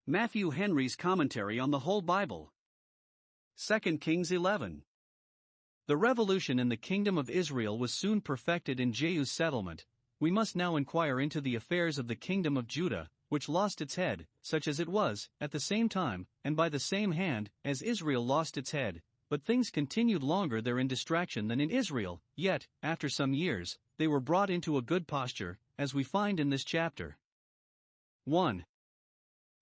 Matthew Henry's Commentary on the Whole Bible. 2 Kings 11. The revolution in the kingdom of Israel was soon perfected in Jehu's settlement. We must now inquire into the affairs of the kingdom of Judah, which lost its head, such as it was, at the same time, and by the same hand, as Israel lost its head. But things continued longer there in distraction than in Israel, yet, after some years, they were brought into a good posture, as we find in this chapter. 1.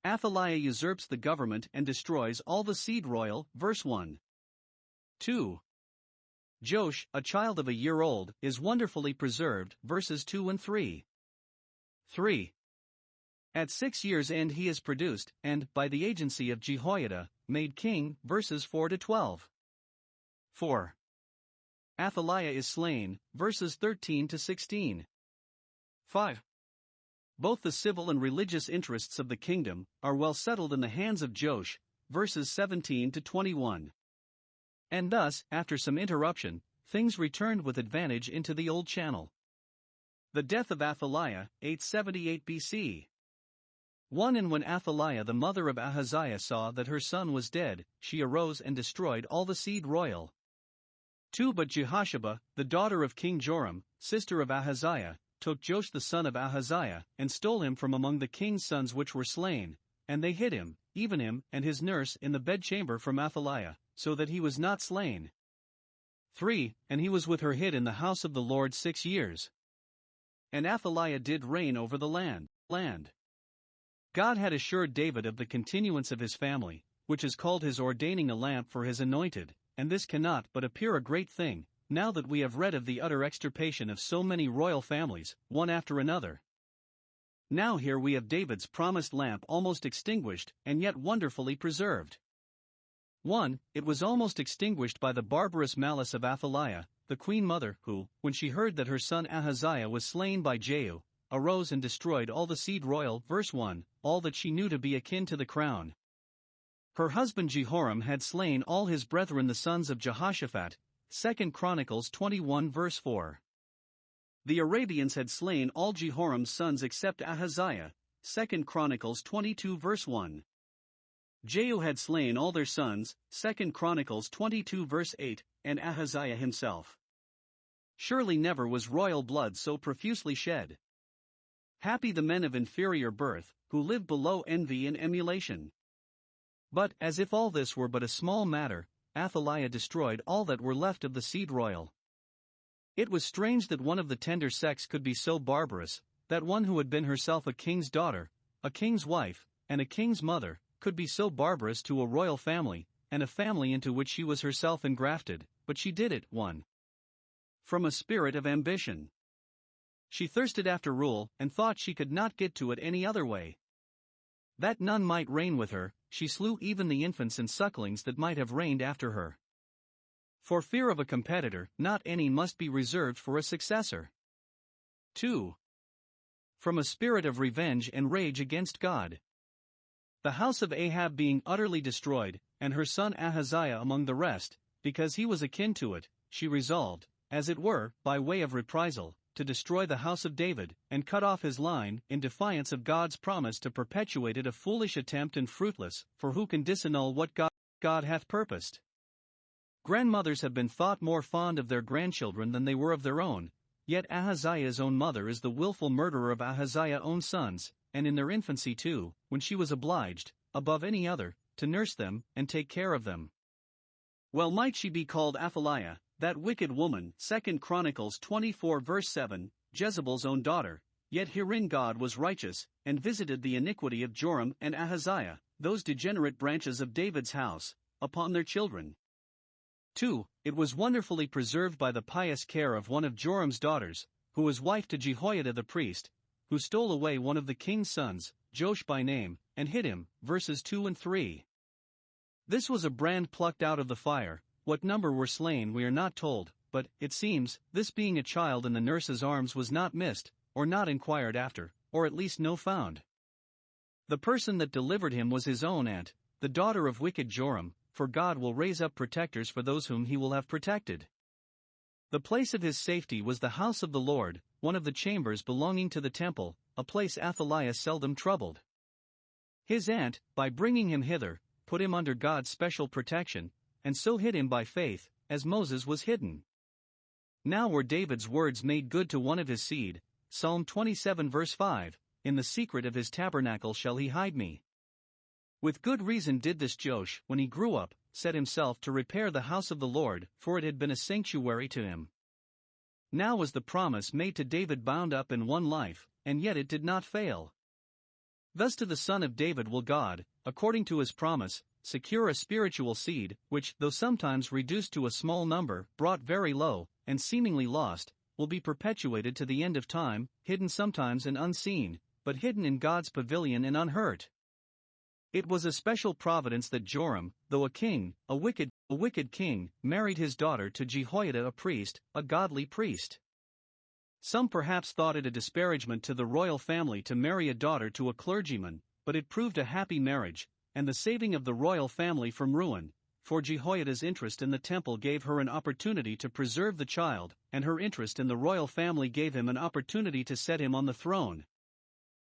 Athaliah usurps the government and destroys all the seed royal, verse 1. 2. Joash, a child of a year old, is wonderfully preserved, verses 2 and 3. 3. At 6 years' end he is produced, and, by the agency of Jehoiada, made king, verses 4 to 12. 4. Athaliah is slain, verses 13 to 16. 5. Both the civil and religious interests of the kingdom are well settled in the hands of Joash, verses 17 to 21. And thus, after some interruption, things returned with advantage into the old channel. The death of Athaliah, 878 BC. 1. And when Athaliah the mother of Ahaziah saw that her son was dead, she arose and destroyed all the seed royal. 2. But Jehosheba, the daughter of King Joram, sister of Ahaziah, took Joash the son of Ahaziah, and stole him from among the king's sons which were slain, and they hid him, even him and his nurse, in the bedchamber from Athaliah, so that he was not slain. 3. And he was with her hid in the house of the Lord 6 years. And Athaliah did reign over the land. God had assured David of the continuance of his family, which is called his ordaining a lamp for his anointed, and this cannot but appear a great thing, now that we have read of the utter extirpation of so many royal families, one after another. Now here we have David's promised lamp almost extinguished, and yet wonderfully preserved. 1. It was almost extinguished by the barbarous malice of Athaliah, the queen mother, who, when she heard that her son Ahaziah was slain by Jehu, arose and destroyed all the seed royal, verse 1, all that she knew to be akin to the crown. Her husband Jehoram had slain all his brethren the sons of Jehoshaphat, 2 Chronicles 21 verse 4. The Arabians had slain all Jehoram's sons except Ahaziah, 2 Chronicles 22 verse 1. Jehu had slain all their sons, 2 Chronicles 22 verse 8, and Ahaziah himself. Surely never was royal blood so profusely shed. Happy the men of inferior birth, who live below envy and emulation. But, as if all this were but a small matter, Athaliah destroyed all that were left of the seed royal. It was strange that one of the tender sex could be so barbarous, that one who had been herself a king's daughter, a king's wife, and a king's mother, could be so barbarous to a royal family, and a family into which she was herself engrafted, but she did it, 1. From a spirit of ambition. She thirsted after rule, and thought she could not get to it any other way. That none might reign with her, she slew even the infants and sucklings that might have reigned after her. For fear of a competitor, not any must be reserved for a successor. 2. From a spirit of revenge and rage against God. The house of Ahab being utterly destroyed, and her son Ahaziah among the rest, because he was akin to it, she resolved, as it were, by way of reprisal, to destroy the house of David, and cut off his line, in defiance of God's promise to perpetuate it, a foolish attempt and fruitless, for who can disannul what God hath purposed? Grandmothers have been thought more fond of their grandchildren than they were of their own, yet Ahaziah's own mother is the wilful murderer of Ahaziah's own sons, and in their infancy too, when she was obliged, above any other, to nurse them, and take care of them. Well might she be called Athaliah, that wicked woman, 2 Chronicles 24 verse 7, Jezebel's own daughter, yet herein God was righteous, and visited the iniquity of Joram and Ahaziah, those degenerate branches of David's house, upon their children. 2. It was wonderfully preserved by the pious care of one of Joram's daughters, who was wife to Jehoiada the priest, who stole away one of the king's sons, Joash by name, and hid him, verses 2 and 3. This was a brand plucked out of the fire. What number were slain we are not told, but, it seems, this being a child in the nurse's arms was not missed, or not inquired after, or at least no found. The person that delivered him was his own aunt, the daughter of wicked Joram, for God will raise up protectors for those whom he will have protected. The place of his safety was the house of the Lord, one of the chambers belonging to the temple, a place Athaliah seldom troubled. His aunt, by bringing him hither, put him under God's special protection, and so hid him by faith, as Moses was hidden. Now were David's words made good to one of his seed, Psalm 27 verse 5, "In the secret of his tabernacle shall he hide me." With good reason did this Joash, when he grew up, set himself to repair the house of the Lord, for it had been a sanctuary to him. Now was the promise made to David bound up in one life, and yet it did not fail. Thus to the son of David will God, according to his promise, secure a spiritual seed, which, though sometimes reduced to a small number, brought very low, and seemingly lost, will be perpetuated to the end of time, hidden sometimes and unseen, but hidden in God's pavilion and unhurt. It was a special providence that Joram, though a king, a wicked king, married his daughter to Jehoiada a priest, a godly priest. Some perhaps thought it a disparagement to the royal family to marry a daughter to a clergyman, but it proved a happy marriage, and the saving of the royal family from ruin, for Jehoiada's interest in the temple gave her an opportunity to preserve the child, and her interest in the royal family gave him an opportunity to set him on the throne.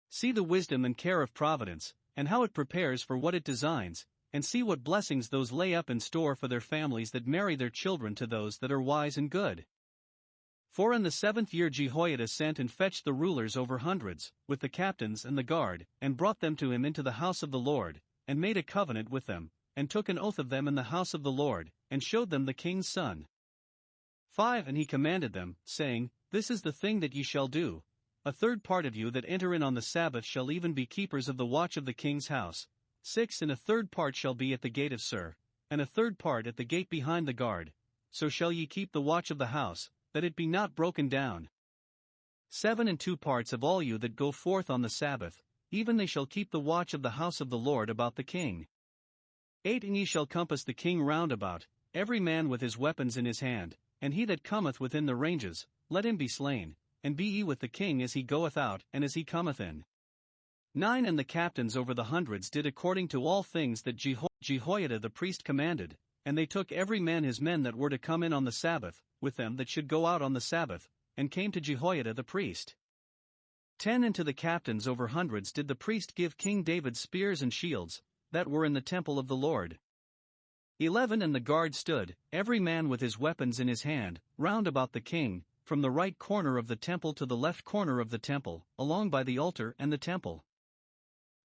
See the wisdom and care of providence, and how it prepares for what it designs, and see what blessings those lay up in store for their families that marry their children to those that are wise and good. For in the 7th year Jehoiada sent and fetched the rulers over hundreds, with the captains and the guard, and brought them to him into the house of the Lord, and made a covenant with them, and took an oath of them in the house of the Lord, and showed them the king's son. 5. And he commanded them, saying, This is the thing that ye shall do. A third part of you that enter in on the Sabbath shall even be keepers of the watch of the king's house. 6. And a third part shall be at the gate of Sir, and a third part at the gate behind the guard. So shall ye keep the watch of the house, that it be not broken down. 7. And 2 parts of all you that go forth on the Sabbath, even they shall keep the watch of the house of the Lord about the king. 8. And ye shall compass the king round about, every man with his weapons in his hand, and he that cometh within the ranges, let him be slain, and be ye with the king as he goeth out and as he cometh in. 9. And the captains over the hundreds did according to all things that Jehoiada the priest commanded, and they took every man his men that were to come in on the Sabbath, with them that should go out on the Sabbath, and came to Jehoiada the priest. 10. And to the captains over hundreds did the priest give King David spears and shields, that were in the temple of the Lord. 11. And the guard stood, every man with his weapons in his hand, round about the king, from the right corner of the temple to the left corner of the temple, along by the altar and the temple.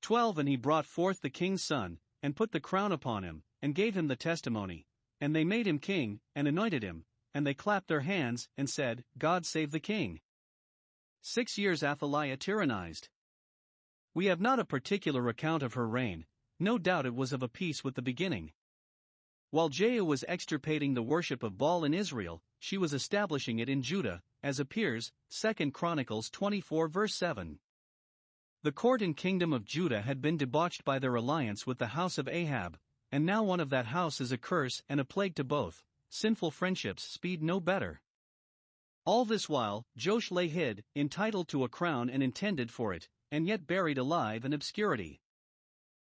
12. And he brought forth the king's son, and put the crown upon him, and gave him the testimony, and they made him king, and anointed him, and they clapped their hands, and said, God save the king. 6 years Athaliah tyrannized. We have not a particular account of her reign, no doubt it was of a piece with the beginning. While Jehu was extirpating the worship of Baal in Israel, she was establishing it in Judah, as appears, 2 Chronicles 24 verse 7. The court and kingdom of Judah had been debauched by their alliance with the house of Ahab, and now one of that house is a curse and a plague to both. Sinful friendships speed no better. All this while, Joash lay hid, entitled to a crown and intended for it, and yet buried alive in obscurity.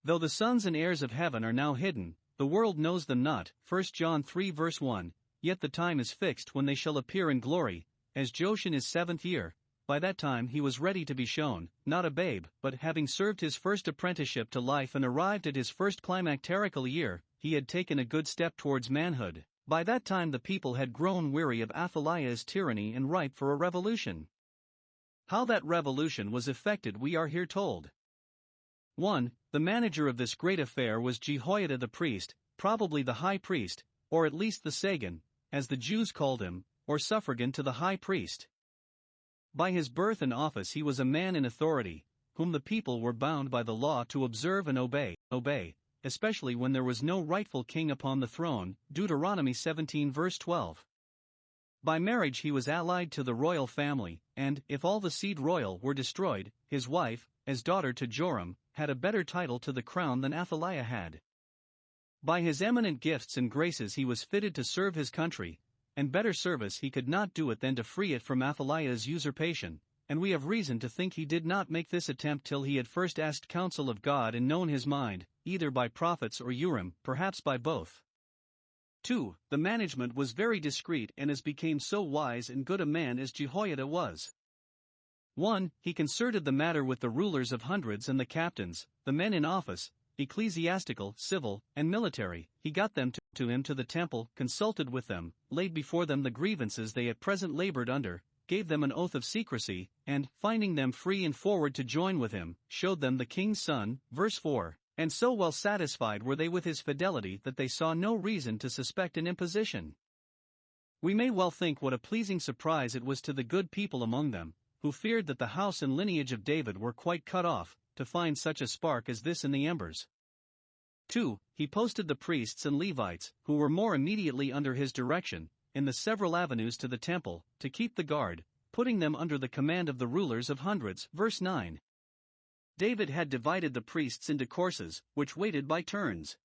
Though the sons and heirs of heaven are now hidden, the world knows them not, 1 John 3 verse 1, yet the time is fixed when they shall appear in glory, as Joash in his 7th year. By that time he was ready to be shown, not a babe, but having served his first apprenticeship to life and arrived at his first climacterical year, he had taken a good step towards manhood. By that time the people had grown weary of Athaliah's tyranny and ripe for a revolution. How that revolution was effected we are here told. 1. The manager of this great affair was Jehoiada the priest, probably the high priest, or at least the Sagan, as the Jews called him, or suffragan to the high priest. By his birth and office he was a man in authority, whom the people were bound by the law to observe and obey, especially when there was no rightful king upon the throne, Deuteronomy 17 verse 12. By marriage he was allied to the royal family, and, if all the seed royal were destroyed, his wife, as daughter to Joram, had a better title to the crown than Athaliah had. By his eminent gifts and graces he was fitted to serve his country, and better service he could not do it than to free it from Athaliah's usurpation, and we have reason to think he did not make this attempt till he had first asked counsel of God and known his mind, either by prophets or Urim, perhaps by both. 2. The management was very discreet and as became so wise and good a man as Jehoiada was. 1. He concerted the matter with the rulers of hundreds and the captains, the men in office, ecclesiastical, civil, and military. He got them to him to the temple, consulted with them, laid before them the grievances they at present labored under, gave them an oath of secrecy, and, finding them free and forward to join with him, showed them the king's son. Verse 4. And so well satisfied were they with his fidelity that they saw no reason to suspect an imposition. We may well think what a pleasing surprise it was to the good people among them, who feared that the house and lineage of David were quite cut off, to find such a spark as this in the embers. 2. He posted the priests and Levites, who were more immediately under his direction, in the several avenues to the temple, to keep the guard, putting them under the command of the rulers of hundreds. Verse 9. David had divided the priests into courses, which waited by turns.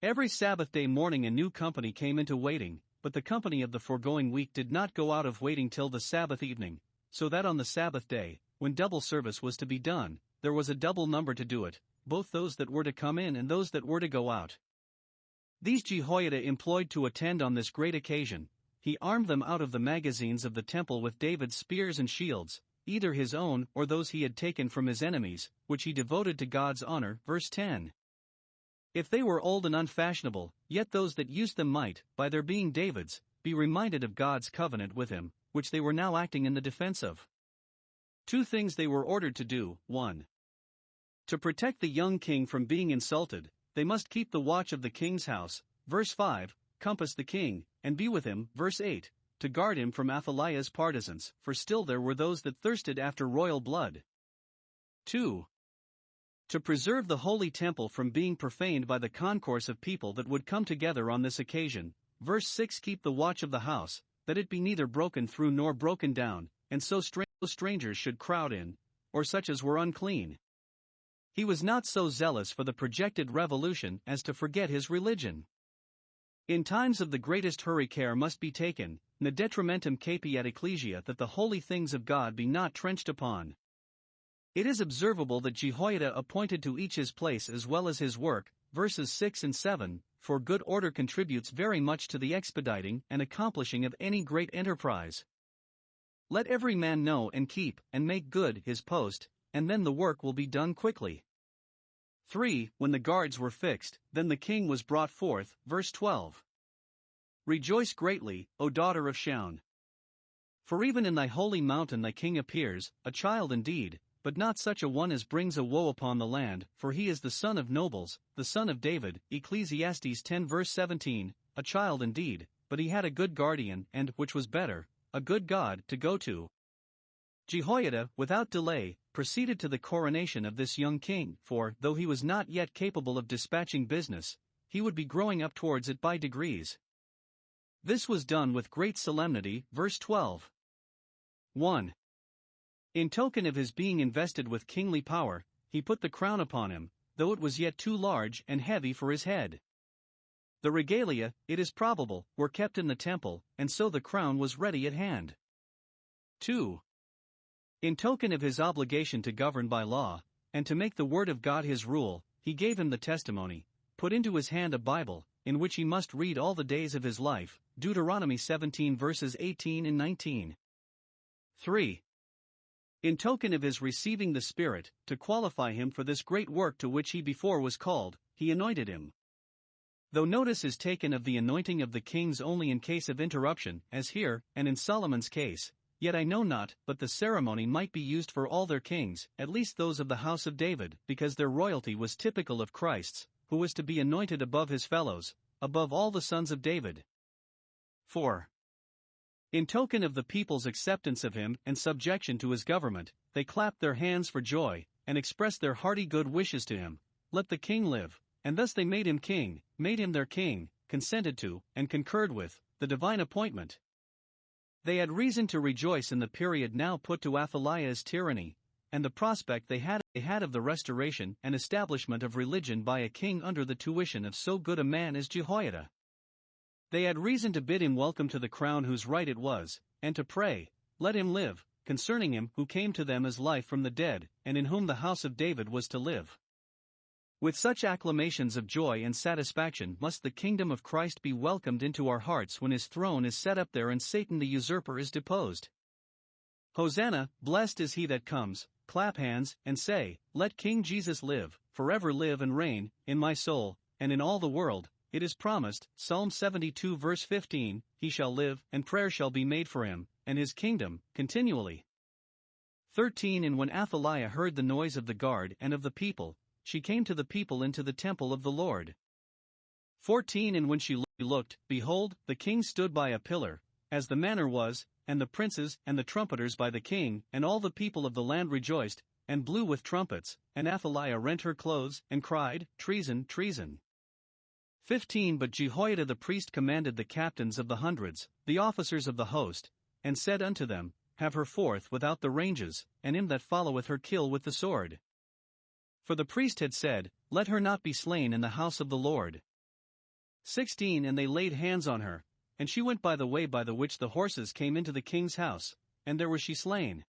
Every Sabbath day morning a new company came into waiting, but the company of the foregoing week did not go out of waiting till the Sabbath evening, so that on the Sabbath day, when double service was to be done, there was a double number to do it, both those that were to come in and those that were to go out. These Jehoiada employed to attend on this great occasion. He armed them out of the magazines of the temple with David's spears and shields, either his own or those he had taken from his enemies, which he devoted to God's honor. Verse 10. If they were old and unfashionable, yet those that used them might, by their being David's, be reminded of God's covenant with him, which they were now acting in the defense of. 2 things they were ordered to do. 1. To protect the young king from being insulted, they must keep the watch of the king's house. Verse 5. Compass the king, and be with him. Verse 8. To guard him from Athaliah's partisans, for still there were those that thirsted after royal blood. 2. To preserve the holy temple from being profaned by the concourse of people that would come together on this occasion. Verse 6. Keep the watch of the house, that it be neither broken through nor broken down, and so strangers should crowd in, or such as were unclean. He was not so zealous for the projected revolution as to forget his religion. In times of the greatest hurry care must be taken, ne detrimentum capiat ecclesia, that the holy things of God be not trenched upon. It is observable that Jehoiada appointed to each his place as well as his work. Verses 6 and 7, for good order contributes very much to the expediting and accomplishing of any great enterprise. Let every man know and keep and make good his post, and then the work will be done quickly. 3. When the guards were fixed, then the king was brought forth. Verse 12. Rejoice greatly, O daughter of Shaun. For even in thy holy mountain thy king appears, a child indeed, but not such a one as brings a woe upon the land, for he is the son of nobles, the son of David. Ecclesiastes 10 verse 17, a child indeed, but he had a good guardian and, which was better, a good God to go to. Jehoiada, without delay, proceeded to the coronation of this young king, for, though he was not yet capable of dispatching business, he would be growing up towards it by degrees. This was done with great solemnity. Verse 12. 1. In token of his being invested with kingly power, he put the crown upon him, though it was yet too large and heavy for his head. The regalia, it is probable, were kept in the temple, and so the crown was ready at hand. 2. In token of his obligation to govern by law, and to make the word of God his rule, he gave him the testimony, put into his hand a Bible, in which he must read all the days of his life. Deuteronomy 17 verses 18 and 19. 3. In token of his receiving the Spirit, to qualify him for this great work to which he before was called, he anointed him. Though notice is taken of the anointing of the kings only in case of interruption, as here, and in Solomon's case, yet I know not but the ceremony might be used for all their kings, at least those of the house of David, because their royalty was typical of Christ's, who was to be anointed above his fellows, above all the sons of David. 4. In token of the people's acceptance of him and subjection to his government, they clapped their hands for joy, and expressed their hearty good wishes to him. Let the king live. And thus they made him king, made him their king, consented to, and concurred with, the divine appointment. They had reason to rejoice in the period now put to Athaliah's tyranny, and the prospect they had of the restoration and establishment of religion by a king under the tuition of so good a man as Jehoiada. They had reason to bid him welcome to the crown whose right it was, and to pray, let him live, concerning him who came to them as life from the dead, and in whom the house of David was to live. With such acclamations of joy and satisfaction must the kingdom of Christ be welcomed into our hearts when his throne is set up there and Satan the usurper is deposed. Hosanna, blessed is he that comes, clap hands, and say, let King Jesus live, forever live and reign, in my soul, and in all the world. It is promised, Psalm 72 verse 15, he shall live, and prayer shall be made for him, and his kingdom, continually. 13 And when Athaliah heard the noise of the guard and of the people, she came to the people into the temple of the Lord. 14 And when she looked, behold, the king stood by a pillar, as the manner was, and the princes and the trumpeters by the king, and all the people of the land rejoiced, and blew with trumpets, and Athaliah rent her clothes, and cried, Treason, treason. 15 But Jehoiada the priest commanded the captains of the hundreds, the officers of the host, and said unto them, have her forth without the ranges, and him that followeth her kill with the sword. For the priest had said, let her not be slain in the house of the Lord. 16 And they laid hands on her, and she went by the way by the which the horses came into the king's house, and there was she slain.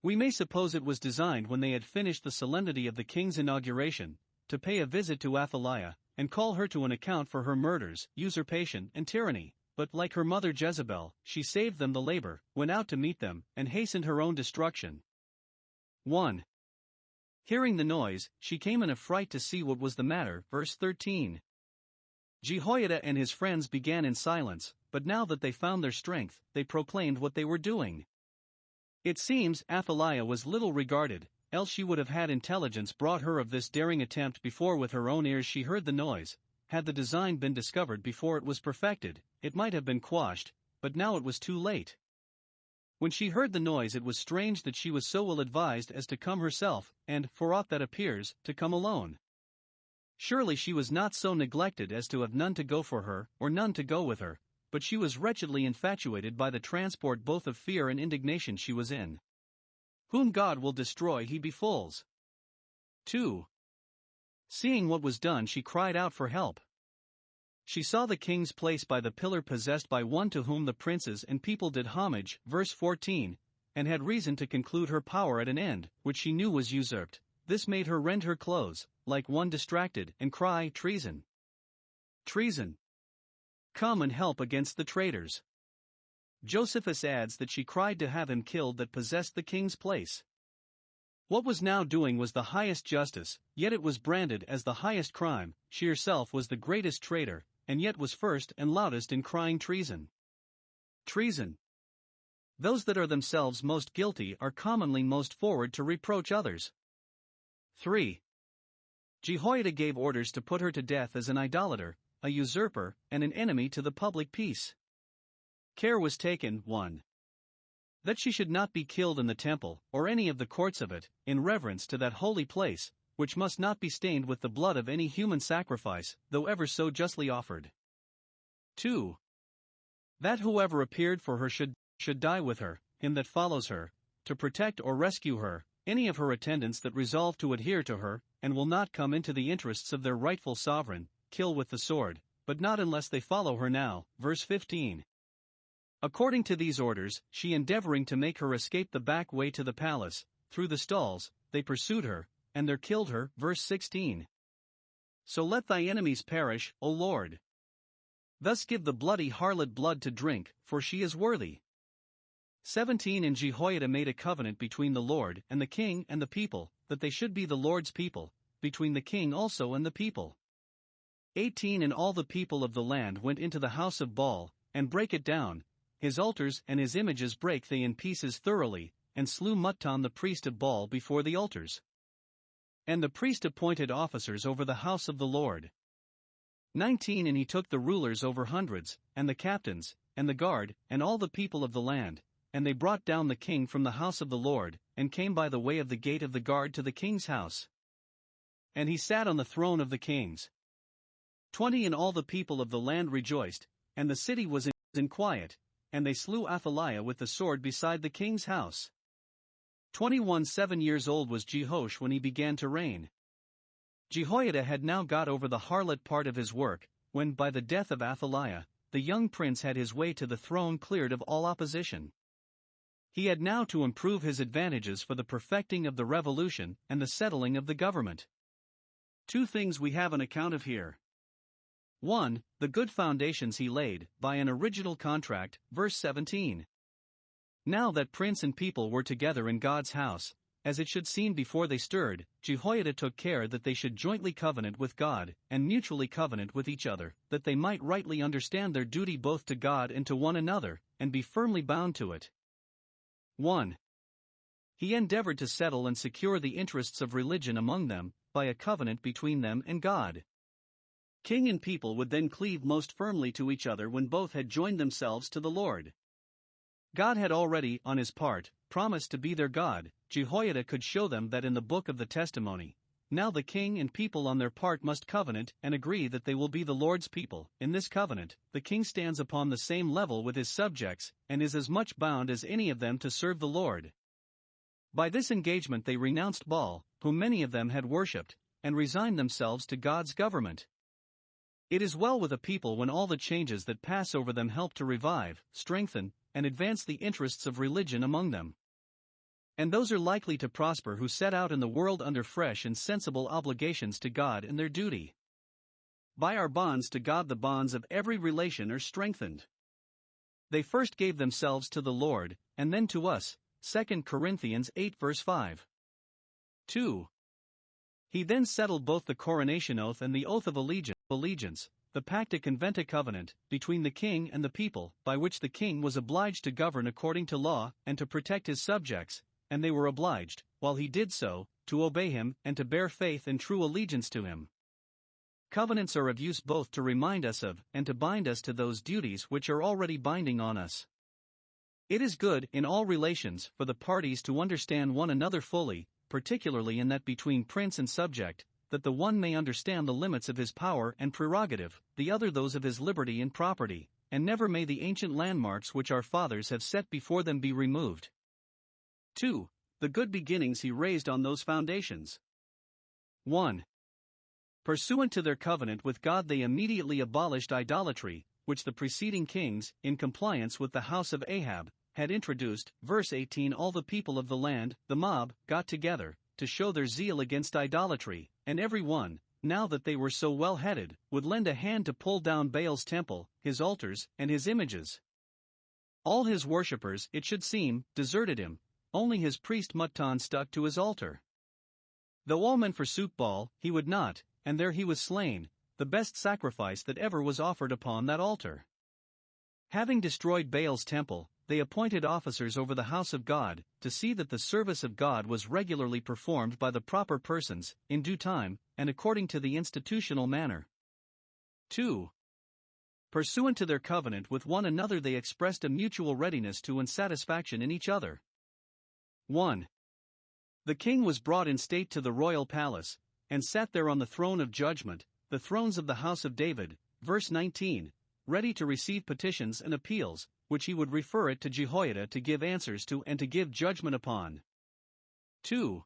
We may suppose it was designed when they had finished the solemnity of the king's inauguration, to pay a visit to Athaliah, and call her to an account for her murders, usurpation, and tyranny, but like her mother Jezebel, she saved them the labor, went out to meet them, and hastened her own destruction. 1. Hearing the noise, she came in a fright to see what was the matter, verse 13. Jehoiada and his friends began in silence, but now that they found their strength, they proclaimed what they were doing. It seems Athaliah was little regarded, else she would have had intelligence brought her of this daring attempt before with her own ears she heard the noise. Had the design been discovered before it was perfected, it might have been quashed, but now it was too late. When she heard the noise it was strange that she was so ill advised as to come herself, and, for aught that appears, to come alone. Surely she was not so neglected as to have none to go for her, or none to go with her, but she was wretchedly infatuated by the transport both of fear and indignation she was in. Whom God will destroy he befools. 2. Seeing what was done she cried out for help. She saw the king's place by the pillar possessed by one to whom the princes and people did homage, verse 14, and had reason to conclude her power at an end, which she knew was usurped. This made her rend her clothes, like one distracted, and cry, Treason! Treason! Come and help against the traitors. Josephus adds that she cried to have him killed that possessed the king's place. What was now doing was the highest justice, yet it was branded as the highest crime. She herself was the greatest traitor, and yet was first and loudest in crying treason. Treason. Those that are themselves most guilty are commonly most forward to reproach others. 3. Jehoiada gave orders to put her to death as an idolater, a usurper, and an enemy to the public peace. Care was taken, 1. That she should not be killed in the temple, or any of the courts of it, in reverence to that holy place, which must not be stained with the blood of any human sacrifice, though ever so justly offered. 2. That whoever appeared for her should die with her, him that follows her, to protect or rescue her, any of her attendants that resolve to adhere to her, and will not come into the interests of their rightful sovereign, kill with the sword, but not unless they follow her now, verse 15. According to these orders, she endeavoring to make her escape the back way to the palace, through the stalls, they pursued her, and there killed her, verse 16. So let thy enemies perish, O Lord. Thus give the bloody harlot blood to drink, for she is worthy. 17 And Jehoiada made a covenant between the Lord and the king and the people, that they should be the Lord's people, between the king also and the people. 18 And all the people of the land went into the house of Baal, and brake it down, his altars and his images brake they in pieces thoroughly, and slew Muttan the priest of Baal before the altars. And the priest appointed officers over the house of the Lord. 19 And he took the rulers over hundreds, and the captains, and the guard, and all the people of the land, and they brought down the king from the house of the Lord, and came by the way of the gate of the guard to the king's house. And he sat on the throne of the kings. 20 And all the people of the land rejoiced, and the city was in quiet, and they slew Athaliah with the sword beside the king's house. 21 7 years old was Jehoash when he began to reign. Jehoiada had now got over the harlot part of his work, when by the death of Athaliah, the young prince had his way to the throne cleared of all opposition. He had now to improve his advantages for the perfecting of the revolution and the settling of the government. 2 things we have an account of here. 1. The good foundations he laid, by an original contract, verse 17. Now that prince and people were together in God's house, as it should seem before they stirred, Jehoiada took care that they should jointly covenant with God, and mutually covenant with each other, that they might rightly understand their duty both to God and to one another, and be firmly bound to it. 1. He endeavored to settle and secure the interests of religion among them, by a covenant between them and God. King and people would then cleave most firmly to each other when both had joined themselves to the Lord. God had already, on his part, promised to be their God. Jehoiada could show them that in the book of the testimony. Now the king and people on their part must covenant and agree that they will be the Lord's people. In this covenant, the king stands upon the same level with his subjects, and is as much bound as any of them to serve the Lord. By this engagement they renounced Baal, whom many of them had worshipped, and resigned themselves to God's government. It is well with a people when all the changes that pass over them help to revive, strengthen, and advance the interests of religion among them. And those are likely to prosper who set out in the world under fresh and sensible obligations to God and their duty. By our bonds to God the bonds of every relation are strengthened. They first gave themselves to the Lord, and then to us, 2 Corinthians 8 verse 5. 2. He then settled both the coronation oath and the oath of allegiance, the pacta conventa covenant, between the king and the people, by which the king was obliged to govern according to law, and to protect his subjects, and they were obliged, while he did so, to obey him and to bear faith and true allegiance to him. Covenants are of use both to remind us of, and to bind us to those duties which are already binding on us. It is good, in all relations, for the parties to understand one another fully, particularly in that between prince and subject, that the one may understand the limits of his power and prerogative, the other those of his liberty and property, and never may the ancient landmarks which our fathers have set before them be removed. 2. The good beginnings he raised on those foundations. 1. Pursuant to their covenant with God they immediately abolished idolatry, which the preceding kings, in compliance with the house of Ahab, had introduced. Verse 18. All the people of the land, the mob, got together, to show their zeal against idolatry, and every one, now that they were so well headed, would lend a hand to pull down Baal's temple, his altars, and his images. All his worshippers, it should seem, deserted him, only his priest Mutton stuck to his altar. Though all men forsook Baal, he would not, and there he was slain, the best sacrifice that ever was offered upon that altar. Having destroyed Baal's temple, they appointed officers over the house of God, to see that the service of God was regularly performed by the proper persons, in due time, and according to the institutional manner. 2. Pursuant to their covenant with one another they expressed a mutual readiness to and satisfaction in each other. 1. The king was brought in state to the royal palace, and sat there on the throne of judgment, the thrones of the house of David, verse 19, ready to receive petitions and appeals, which he would refer it to Jehoiada to give answers to and to give judgment upon. 2.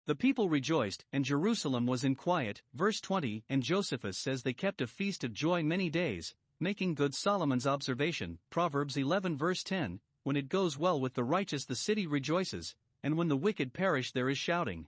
The people rejoiced, and Jerusalem was in quiet, verse 20, and Josephus says they kept a feast of joy many days, making good Solomon's observation, Proverbs 11 verse 10, when it goes well with the righteous the city rejoices, and when the wicked perish there is shouting.